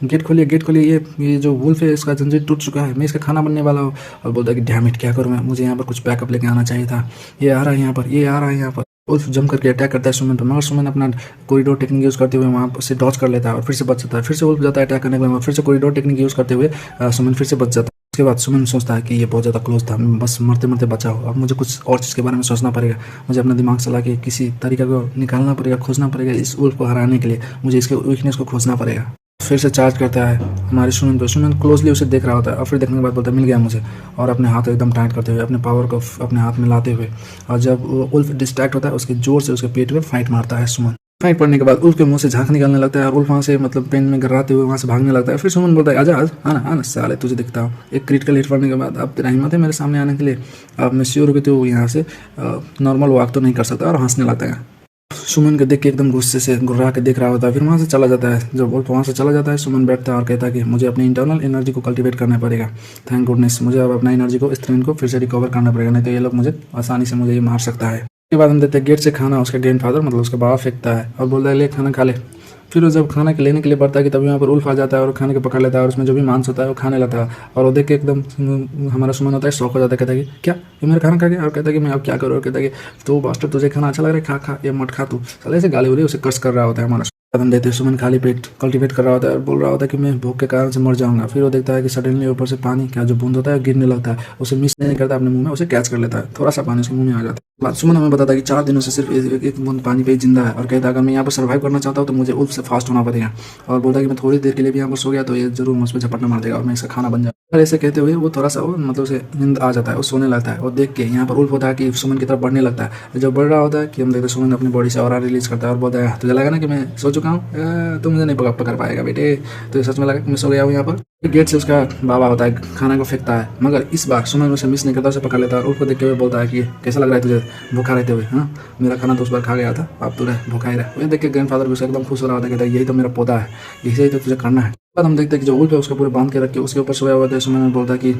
गेट खोलिए, ये जो वुल्फ है इसका जंजीर टूट चुका है, मैं इसका खाना बनने वाला हूँ। और बोलता है कि डैम इट क्या करूँ मैं, मुझे यहाँ पर कुछ बैकअप लेके आना चाहिए था, ये आ रहा है यहाँ पर। उल्फ जम करके अटैक करता है सुमन पर, मगर सुमन अपना कॉरिडोर टेक्निक यूज़ करते हुए वहाँ से डॉच कर लेता है और फिर से बच जाता है। फिर से उल्फ जाता है अटैक करने के लिए, फिर से कॉरिडोर टेक्निक यूज़ करते हुए सुमन फिर से बच जाता है। उसके बाद सुमन सोचता है कि ये बहुत ज़्यादा क्लोज था, मैं बस मरते बचा हो, अब मुझे कुछ और चीज़ के बारे में सोचना पड़ेगा, मुझे अपना दिमाग चला के किसी तरीके को निकालना पड़ेगा, खोजना पड़ेगा इस उल्फ को हराने के लिए, मुझे इसके वीकनेस को खोजना पड़ेगा। फिर से चार्ज करता है हमारे सुमन को। सुमन क्लोजली उसे देख रहा होता है और फिर देखने के बाद बोलता है मिल गया मुझे, और अपने हाथ एकदम टाइट करते हुए अपने पावर को अपने हाथ में लाते हुए, और जब वो उल्फ डिस्ट्रैक्ट होता है उसके जोर से उसके पेट में फाइट मारता है सुमन। फाइट पड़ने के बाद उल्फ के मुंह से झांक निकलने लगता है और उल्फ वहाँ से मतलब पेन में गिराते हुए वहाँ से भागने लगता है। फिर सुमन बोलता है आजा आज आना साले तुझे दिखता हूँ। एक क्रिटिकल हिट पड़ने के बाद अब तेरा हिम्मत है मेरे सामने आने के लिए, अब मैं श्योर हो कि तू यहाँ से नॉर्मल वॉक तो नहीं कर सकता, और हंसने लगता है। सुमन को देख के एकदम गुस्से से गुर्रा के देख रहा होता है। फिर वहाँ से चला जाता है। जब उल्फ वहाँ से चला जाता है सुमन बैठता है और कहता है कि मुझे अपनी इंटरनल एनर्जी को कल्टीवेट करना पड़ेगा। थैंक गुडनेस मुझे अब अपना एनर्जी को स्ट्रेंथ को फिर से रिकवर करना पड़ेगा, नहीं तो ये लोग मुझे आसानी से मुझे ये मार सकता है। उसके बाद हम देखते हैं गेट से खाना उसका ग्रैंडफादर मतलब उसका बाबा फेंकता है और बोलता है ले खाना खा ले। फिर वो जब खाना के लेने के लिए बढ़ता है कि तभी यहाँ पर उल्फ आ जाता है और खाने के पकड़ लेता है और उसमें जो भी मांस होता है वो खाने लगता है। और वो देख के एकदम हमारा सुमन होता है शौक हो जाता है, कहता है कि क्या ये मेरा खाना खा गया, और कहता है कि मैं अब क्या करूँ, और कहता है कि तो बास्टर तुझे खाना अच्छा लग रहा है, खा खा ये मत खा तू साले, ऐसे गाली हो रही है उसे कर्स कर रहा होता है हमारा। हम देते हैं सुमन खाली पेट कल्टीवेट कर रहा होता है और बोल रहा होता है कि मैं भूख के कारण से मर जाऊंगा। फिर वो देखता है कि सडनली ऊपर से पानी का जो बूंद होता है गिरने लगता है, उसे मिस नहीं करता अपने मुंह में, उसे कैच कर लेता है, थोड़ा सा पानी उसके मुंह में आ जाता है। बात सुमन हमें बताता है कि 4 दिनों से सिर्फ एक बूंद पानी पे ही जिंदा है, और कहता है अगर मैं यहाँ पर सर्वाइव करना चाहता हूँ तो मुझे उल्फ से फास्ट होना पड़ेगा, और बोलता है कि मैं थोड़ी देर के लिए भी यहाँ पर सो गया तो ये जरूर मुझ पर झपटना मार देगा और मैं इसका खाना बन जाऊँ। और ऐसे कहते हुए वो थोड़ा सा वो मतलब उसे नींद आ जाता है, वो सोने लगता है। और देख के यहाँ पर उल्फ होता है कि सुमन की तरफ बढ़ने लगता है। जब बढ़ रहा होता है कि हम देखते हैं सुमन अपनी बॉडी से ऑरा रिलीज करता है और बोलता है तुझे लगा ना कि मैं सो चुका हूँ, तो मुझे नहीं पकड़ पाएगा बेटे, तो सच में लगा कि मैं सो गया हूँ यहाँ पर। गेट से उसका बाबा होता है खाना को फेंकता है, मगर इस बार सुमन उसे मिस नहीं करता, उसे पकड़ लेता है और उल्फ को देखते हुए बोलता है कि कैसा लग रहा है तुझे भूखा रहते हुए, हाँ मेरा खाना तो उस बार खा गया था, अब तू रह भूखा ही रहे। वही देख के ग्रैंडफादर भी उसे एकदम खुश हो रहा होता है, कहता है यही तो मेरा पौधा है, यही तो तुझे करना है। बाद हम देखते हैं कि जो उल्फ है उसको पूरे बांध के रख के उसके ऊपर सोया हुआ था। सुमन बोलता है कि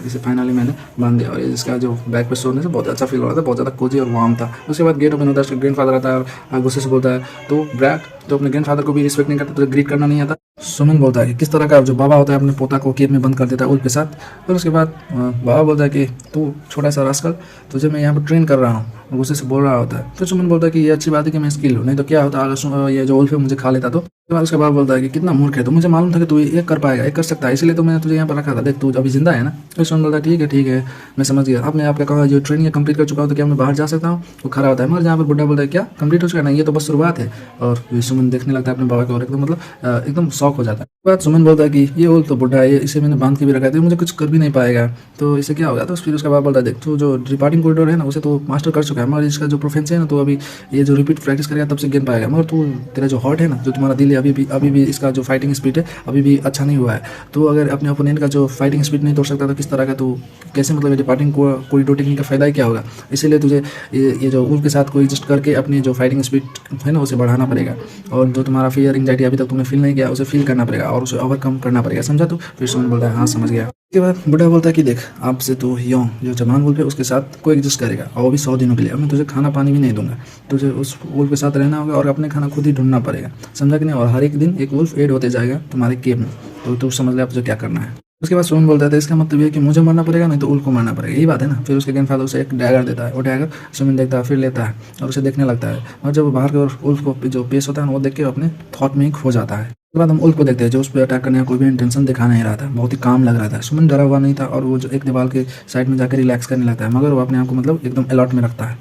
इसे फाइनली मैंने बांध दिया, और इसका जो बैक पे सोने से बहुत अच्छा फील हो रहा था, बहुत ज़्यादा कोजी और वार्म था। उसके बाद गेट ओपन होता है, उसका ग्रैंडफादर आता है और गुस्से से बोलता है तो ब्रैक तो अपने ग्रैंडफादर को भी रिस्पेक्ट नहीं करता, तुझे ग्रीट करना नहीं आता। सुमन बोलता है कि किस तरह का जो बाबा होता है अपने पोता को केप में बंद कर देता है उल्फ के साथ। फिर उसके बाद बाबा बोलता है कि तू छोटा सा रास्कल, तुझे मैं यहाँ पर ट्रेन कर रहा हूँ, गुस्से से बोल रहा होता है। फिर सुमन बोलता है कि ये अच्छी बात है कि मैं स्किल हूँ, नहीं तो क्या होता अगर ये जो उल्फ है मुझे खा लेता तो। उसके बाद उसका बाप बोलता है कि कितना मूर्ख है तो, मुझे मालूम था कि तू ये कर पाएगा, ये कर सकता है, इसलिए तो मैंने तुझे यहाँ पर रखा था, देख तू अभी जिंदा है ना। फिर सुमन बोलता है ठीक है मैं समझ गया, अब मैं आपका कहा जो ट्रेनिंग कंप्लीट कर चुका हूँ तो क्या मैं बाहर जा सकता हूँ। वो खड़ा होता है, मगर जहाँ पर बुढ़ा बोलता है क्या कंप्लीट हो चुका है, नहीं ये तो बस शुरुआत है। और सुमन देखने लगता है अपने बाबा को और एकदम मतलब एकदम शौक हो जाता है। बाद सुमन बोलता है कि ये उल्फ तो बुढ़ा है, इसे मैंने बांध के भी रखा है, मुझे कुछ कर भी नहीं पाएगा, तो इसे क्या होगा। तो फिर उसका बाप बोलता है देख तू जो डिपार्टिंग कॉरिडोर है ना उसे तो मास्टर कर चुका है, मगर इसका जो प्रोफेंस है ना तो अभी ये जो रिपीट प्रैक्टिस करेगा तब से गेन पाएगा, मगर तू तेरा जो हार्ट है ना जो तुम्हारा दिल है अभी भी इसका जो फाइटिंग स्पीड है अभी भी अच्छा नहीं हुआ है। तो अगर अपने ओपोनेंट का जो फाइटिंग स्पीड नहीं तोड़ सकता तो किस तरह का तू कैसे मतलब डिपार्टिंग कॉरिडोर टेक्निक का फायदा ही क्या होगा। इसीलिए तुझे ये जो उल्फ के साथ को एडजस्ट करके अपनी जो फाइटिंग स्पीड है ना उसे बढ़ाना पड़ेगा, और जो तुम्हारा फियर एंग्जाइटी अभी तक तुमने फील नहीं किया उसे फील करना पड़ेगा और उसे ओवरकम करना पड़ेगा, समझा तू। फिर सुमन बोलता है हाँ समझ गया। उसके बाद बुढ़ा बोलता है कि देख आपसे तो यंग जो जवान वुल्फ है उसके साथ कोई एडजस्ट करेगा और वो भी 100 दिनों के लिए, अब मैं तुझे खाना पानी भी नहीं दूंगा, तुझे उस वुल्फ के साथ रहना होगा और अपने खाना खुद ही ढूंढना पड़ेगा, समझा कि नहीं। और हर एक दिन एक वुल्फ ऐड होते जाएगा तुम्हारे केप में, तो तू समझ ले आप तुझे क्या करना है। उसके बाद सुमन बोलता है इसका मतलब ये कि मुझे मरना पड़ेगा नहीं तो उल्फ को मारना पड़ेगा, यही बात है ना। फिर उसके ग्रैंडफादर उसे एक डैगर देता है, वो डैगर सुमन देखता है, फिर लेता है और उसे देखने लगता है, और जब बाहर की ओर उल्फ को जो पेश होता है वो देख के अपने थॉट में ही खो जाता है। उसके बाद हम उल्फ को देखते हैं जो उस पर अटैक करने का कोई भी इंटेंशन दिखा नहीं रहा था, बहुत ही काम लग रहा था। सुमन डरा हुआ नहीं था और वो जो एक दीवार के साइड में जाकर रिलैक्स करने लगता है, मगर वो अपने आप को मतलब एकदम अलर्ट में रखता है।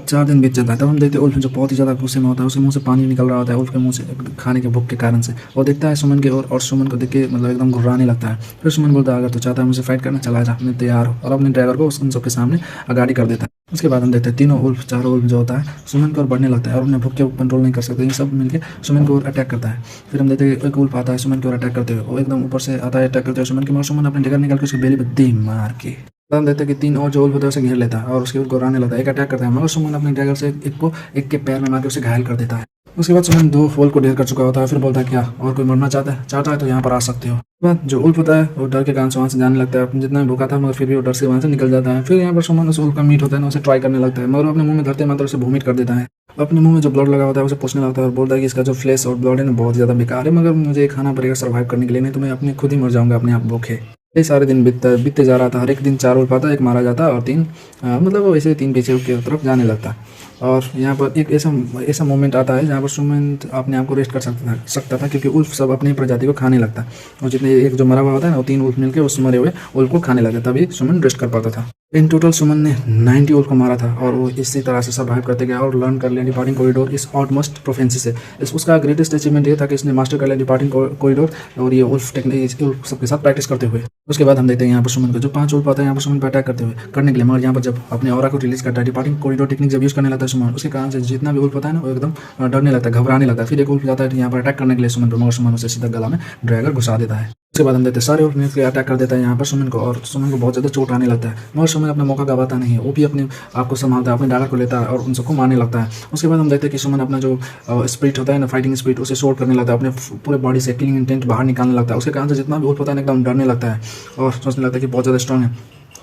4 दिन बीत जाता है, तब हम देखते हैं उल्फ जो बहुत ही ज़्यादा गुस्से में होता है, उसके मुंह से पानी निकल रहा होता है उल्फ के मुंह से खाने के भूख के कारण से। वो देखता है सुमन के और सुमन को देख के मतलब एकदम घुर्राने लगता है। फिर सुमन बोलता है अगर तू चाहता है मुझसे फाइट करना चला जा, मैं तैयार हूँ, और अपने ड्राइवर को उन सबके सामने गाड़ी कर देता है। उसके बाद हम देखते हैं चारों उल्फ जो होता है सुमन की ओर बढ़ने लगता है और अपने भूख के कंट्रोल नहीं कर सकते, ये सब मिलकर सुमन की ओर अटैक करता है। फिर हम देखते हैं एक उल्फ आता है सुमन की ओर अटैक करते हुए, वो एकदम ऊपर से आता है अटैक करते हुए सुमन की, मगर सुमन अपने जगह निकाल के उसकी बेली पर दे मार के हम देखते हैं कि 3 और जो उल्फ होता है उसे घेर लेता है और उसके ऊपर आने लगता है, एक अटैक करता है, मगर सुमन अपने डैगर से एक के पैर में मार के उसे घायल कर देता है। उसके बाद सुमन 2 वुल्फ को ढेर कर चुका होता है। फिर बोलता है क्या और कोई मरना चाहता है तो यहाँ पर आ सकते हो। बाद जो उल्फ होता है वो डर के कारण से वहाँ से जाने लगता है, जितना भी भूखा था मगर फिर भी वो डर से वहाँ से निकल जाता है। फिर यहाँ पर सुमन उस उल्फ का मीट होता है ना उसे ट्राई करने लगता है, मगर वो अपने मुंह में धरते मात्र उसे वोमिट कर देता है। अपने मुंह में जो ब्लड लगा होता है उसे पूछने लगता है और बोलता है कि इसका जो फ्लेश और ब्लड है ना बहुत ज़्यादा बेकार है, मगर मुझे खाना पड़ेगा सर्वाइव करने के लिए, नहीं तो मैं अपने खुद ही मर जाऊँगा अपने आप भूखे। ये सारे दिन बीतते जा रहा था, हर एक दिन 4 उल्फ आता, एक मारा जाता और 3 मतलब वो ऐसे 3 पीछे की तरफ जाने लगता। और यहाँ पर एक ऐसा ऐसा मोमेंट आता है जहाँ पर सुमन अपने आप को रेस्ट कर सकता था क्योंकि उल्फ सब अपनी प्रजाति को खाने लगता है और जितने एक जो मरा हुआ होता है ना वो 3 उल्फ मिलकर उस मरे हुए उल्फ को खाने लगता, तभी सुमन रेस्ट कर पाता था। इन टोटल सुमन ने 90 उल्फ को मारा था और वो इसी तरह से सर्वाइव करते गया और लर्न कर लिया डिपार्टिंग कॉरिडोर इस ऑटमोस्ट प्रोफेंसी से। उसका ग्रेटेस्ट अचीवमेंट ये था कि इसने मास्टर कर लिया डिपार्टिंग कॉरिडोर और ये उल्फ टेक्निक उल्फ सबके साथ प्रैक्टिस करते हुए। उसके बाद हम देखते हैं यहाँ पर सुमन को जो 5 उल्फ आता है यहाँ पर सुमन पर अटैक करने के लिए, मगर यहाँ पर जब अपने ऑरा को रिलीज करता है डिपार्टिंग कॉरिडोर टेक्निक जब यूज करने लगता है सुमन, उसके कारण से जितना भी उल्फ होता है ना वो एकदम डरने लगता है, घबराने लगता है। फिर एक उल्फ जाता है यहाँ पर अटैक करने के लिए सुमन पर, मगर सुमन उसे सीधा गला में ड्रैगर घुसा देता है। उसके बाद हम देखते हैं सारे उल्फ मिलकर अटैक कर देता है यहाँ पर सुमन को और सुमन को बहुत ज़्यादा चोट आने लगता है, मगर सुमन अपना मौका गवाता नहीं है, वो भी अपने आप को संभालता है, अपने डैगर को लेता है और उन सबको मारने लगता है। उसके बाद हम देखते हैं कि सुमन अपना जो स्पिरिट होता है ना, फाइटिंग स्पिरिट, उसे शॉर्ट करने लगता है, अपने पूरे बॉडी से किलिंग इंटेंट बाहर निकालने लगता है। उसके कारण से जितना भी उल्फ होता है एकदम डरने लगता है और सोचने लगता है कि बहुत ज़्यादा स्ट्रॉन्ग है।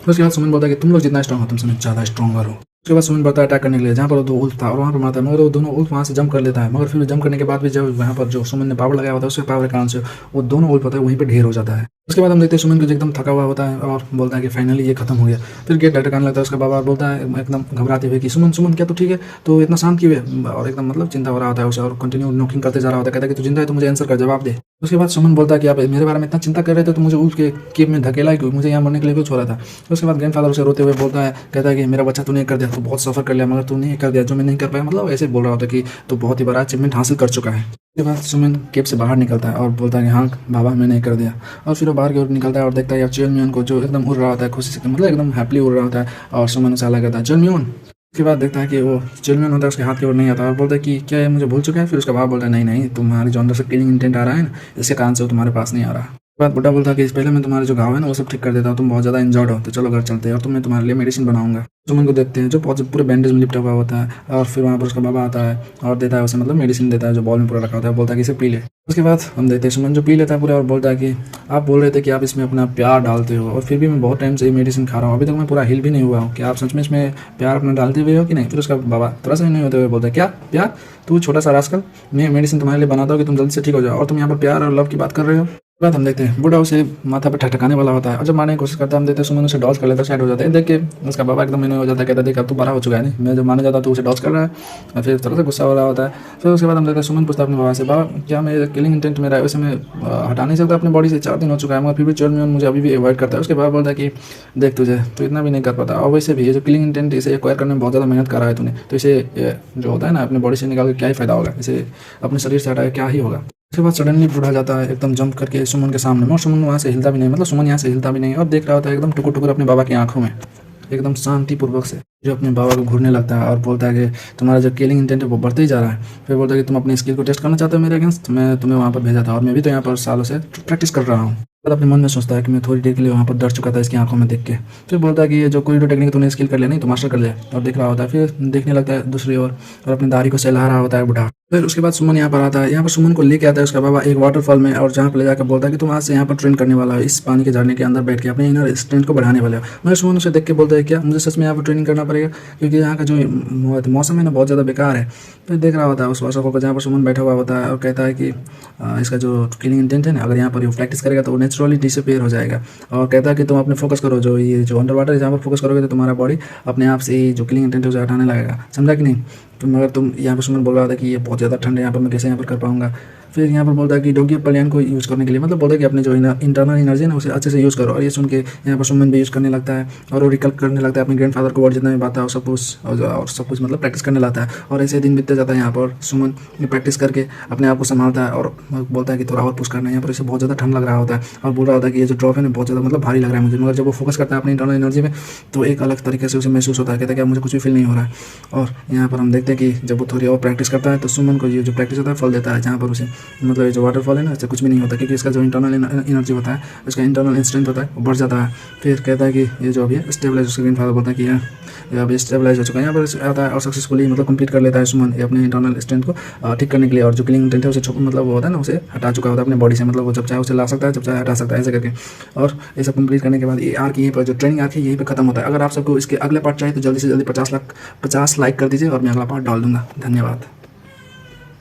उसके बाद सुमन बोलता है कि तुम लोग जितना स्ट्रॉन्ग हो तुमसे ज़्यादा स्ट्रॉन्गर हो। उसके बाद सुमन बढ़ता है अटैक करने के लिए जहाँ पर 2 उल्फ था और वहाँ पर मारता है, मगर वो दोनों उल्फ वहाँ से जंप कर लेता है, मगर फिर जंप करने के बाद भी जब वहाँ पर जो सुमन ने पावर लगाया होता है उसके पावर के कारण से वो दोनों उल्फ होता है वहीं पर ढेर हो जाता है। उसके बाद हम देखते हैं सुमन को एकदम थका हुआ होता है और बोलता है कि फाइनली ये खत्म हो गया। फिर गेट लटकाने लगता है, उसका बाबा बोलता है एकदम घबराते हुए कि सुमन क्या तो ठीक है, तो इतना शांत क्यों है, और एकदम मतलब चिंता हो रहा होता है उसे और कंटिन्यू नॉकिंग करते जा रहा होता है, कहता है कि तू जिंदा है तो मुझे आंसर कर, जवाब दे। उसके बाद सुमन बोलता है कि आप मेरे बारे में इतना चिंता कर रहे थे तो मुझे उल्फ के केव में धकेला ही क्यों, मुझे यहाँ मरने के लिए क्यों छोड़ा था। उसके बाद ग्रैंडफादर उसे रोते हुए बोलता है, कहता है कि मेरा बच्चा तूने कर दिया, तो बहुत सफर कर लिया मगर तूने कर दिया जो मैं नहीं कर पाया, मतलब ऐसे बोल रहा होता है कि तो बहुत ही बड़ा अचीवमेंट हासिल कर चुका है। उसके बाद सुमन केव से बाहर निकलता है और बोलता है कि हाँ बाबा मैंने कर दिया, और फिर वो बाहर की ओर निकलता है और देखता है चेलम्यून को जो एकदम उड़ रहा होता है खुशी से, मतलब एकदम हैप्पी उड़ रहा होता है और सुमन उसे अलग कहता है चेलम्यून। उसके बाद देखता है कि वो चेलम्यून होता है उसके हाथ की ओर नहीं आता और बोलता है कि क्या ये मुझे भूल चुका है। फिर उसका बाबा बोलता है नहीं तुम्हारी जो अंदर से किलिंग इंटेंट आ रहा है ना, इसके कारण से वो तुम्हारे पास नहीं आ रहा। बाद बुढ़ा बोलता है कि पहले मैं तुम्हारे जो घाव है ना वो सब ठीक कर देता हूँ, तुम बहुत ज़्यादा इंजर्ड हो तो चलो घर चलते हैं और तुम्हें तुम्हारे लिए मेडिसिन बनाऊंगा। सुमन को देखते हैं जो पूरे बैंडेज में लिपटा हुआ होता है और फिर वहाँ पर उसका बाबा आता है और देता है उसे मतलब मेडिसिन देता है जो बॉल में पूरा रखा होता है, बोलता है कि इसे पी ले। उसके बाद हम देखते हैं सुमन जो पी लेता है पूरा और बोलता है कि आप बोल रहे थे कि आप इसमें अपना प्यार डालते हो और फिर भी मैं बहुत टाइम से ये मेडिसिन खा रहा हूँ, अभी तक मैं पूरा हिल भी नहीं हुआ हूँ, क्या आप सच में इसमें प्यार अपना डालते हुए हो कि नहीं। फिर उसका बाबा थोड़ा सा नहीं होते हुए बोलता है क्या प्यार, तू छोटा सा रास्कल, मैं मेडिसिन तुम्हारे लिए बनाता हूँ कि तुम जल्दी से ठीक हो जाओ और तुम यहाँ पर प्यार और लव की बात कर रहे हो। बाद हम देखते हैं बूढ़ा उसे माथा पर ठटकाने वाला होता है और जब मारने की कोशिश करता है हम देखते हैं सुमन उसे डॉज कर लेता है, साइड हो जाता है। देख के उसका बाबा एकदम मैंने हो जाता है, कहता है देख अब तू बड़ा हो चुका है, नहीं मैं जब मारने जाता हूँ तो उसे डॉज कर रहा है और फिर थोड़ा सा गुस्सा हो रहा होता है। फिर उसके बाद हम देखते हैं सुमन पूछता है अपने बाबा से, बाबा क्या मैं किलिंग इंटेंट मेरा है वैसे मैं हटा नहीं सकता अपनी बॉडी से, 4 दिन हो चुका है मगर फिर भी चेलम्यून मुझे अभी भी अवॉइड करता है। उसके बाबा बोलता है कि देख तुझे तो इतना भी नहीं कर पाता और वैसे भी ये जो किलिंग इंटेंट इसे एक्वायर करने में बहुत ज़्यादा मेहनत कर रहा है तूने, तो इसे जो होता है ना अपनी बॉडी से निकाल के क्या ही फायदा होगा, इसे अपने शरीर से हटाए क्या ही होगा। उसके बाद सडनली बूढ़ा जाता है एकदम जंप करके सुमन के सामने, और सुमन वहाँ से हिलता भी नहीं, मतलब सुमन यहाँ से हिलता भी नहीं और देख रहा होता है एकदम टुकुर टुकुर अपने बाबा की आंखों में एकदम शांतिपूर्वक से, जो अपने बाबा को घूरने लगता है और बोलता है कि तुम्हारा जो किलिंग इंटेंट है वो बढ़ते ही जा रहा है। फिर बोलता है कि तुम अपने स्किल को टेस्ट करना चाहते हो मेरे अगेंस्ट, मैं तुम्हें वहाँ पर भेजा था और मैं भी तो यहाँ पर सालों से प्रैक्टिस कर रहा हूँ। अपने मन में सोचता है कि मैं थोड़ी देर के लिए वहाँ पर डर चुका था इसकी आंखों में देख के। फिर बोलता है कि ये जो कॉरिडोर टेक्निक तूने स्किल कर लिया नहीं तो मास्टर कर लिया, और देख रहा होता है फिर देखने लगता है दूसरी ओर और अपनी दाढ़ी को सहला रहा होता है बूढ़ा। फिर उसके बाद सुमन यहाँ पर आता है, यहाँ पर सुमन को लेके आता है उसका बाबा एक वाटरफॉल में और जहाँ पर ले जाकर बोलता है कि तुम आज से यहाँ पर ट्रेन करने वाला है, इस पानी के झरने के अंदर बैठ के अपने इनर स्ट्रेंथ को बढ़ाने वाले हो। मगर सुमन उसे देख के बोलता है क्या मुझे सच में यहाँ पर ट्रेनिंग करना पड़ेगा क्योंकि यहाँ का जो मौसम है ना बहुत ज़्यादा बेकार है। फिर देख रहा होता है उस वाटरफॉल को जहाँ पर सुमन बैठा हुआ होता है और कहता है कि इसका जो किलिंग इंटेंट है ना अगर यहाँ पर ये प्रैक्टिस करेगा तो वो नेचुरली डिसअपीयर हो जाएगा, और कहता है कि तुम अपने फोकस करो जो ये जो अंडर वाटर है जहाँ पर फोकस करोगे तो तुम्हारा बॉडी अपने आप से ही जो किलिंग इंटेंट है उसे हटाने लगेगा, समझा कि नहीं। तो मगर तुम यहाँ पर सुमन बोल रहा था कि ये बहुत ज़्यादा ठंड है यहाँ पर मैं कैसे यहाँ पर कर पाऊंगा। फिर यहाँ पर बोलता है कि डोंगी प्लान को यूज़ करने के लिए, मतलब बोलता है कि अपने जो इंटरनल एनर्जी है ना उसे अच्छे से यूज़ करो, और ये सुन के यहाँ पर सुमन भी यूज़ करने लगता है और वो रिकल करने लगता है अपने ग्रैंडफादर को, और जितना भी बात है और सब कुछ मतलब प्रैक्टिस करने लगता है। और ऐसे दिन बीतते जाता है यहाँ पर सुमन प्रैक्टिस करके अपने आप को संभालता है और बोलता है कि थोड़ा और पुश करना है, यहाँ पर इसे बहुत ज़्यादा ठंड लग रहा होता है और बोल रहा होता है कि ये जो ड्रॉप है ना बहुत ज़्यादा मतलब भारी लग रहा है मुझे, मगर जब वो फोकस करता है अपनी इंटरनल एनर्जी में तो एक अलग तरीके से उसे महसूस होता है, कहता है कि मुझे कुछ भी फील नहीं हो रहा है। और यहाँ पर हम देखते हैं कि जब वो थोड़ी और प्रैक्टिस करता है तो सुमन को ये जो प्रैक्टिस होता है फल देता है, जहाँ पर उसे मतलब ये जो वाटरफॉल है ना इससे कुछ भी नहीं होता क्योंकि इसका जो इंटरनल एनर्जी होता है इसका इंटरनल स्ट्रेंथ होता है वो बढ़ जाता है। फिर कहता है कि ये जो अभी है स्टेबलाइज, उसके ग्रैंडफादर बोलता है कि ये अभी स्टेबलाइज हो चुका है, यहाँ पर आता है और सक्सेसफुली मतलब कंप्लीट कर लेता है सुमन अपने इंटरनल स्ट्रेंथ को ठीक करने के लिए, और जो किलिंग इंटेंट है उसे मतलब वो होता है ना उसे हटा चुका होता है अपने बॉडी से, मतलब वो जब चाहे उसे ला सकता है जब चाहे हटा सकता है ऐसे करके। और ये सब कंप्लीट करने के बाद ये आर्क यहीं पर जो ट्रेनिंग आर्क है यहीं पर खत्म होता है। अगर आप सबको इसके अगले पार्ट चाहिए तो जल्दी से जल्दी 50 लाइक कर दीजिए और मैं अगला पार्ट डाल दूंगा। धन्यवाद।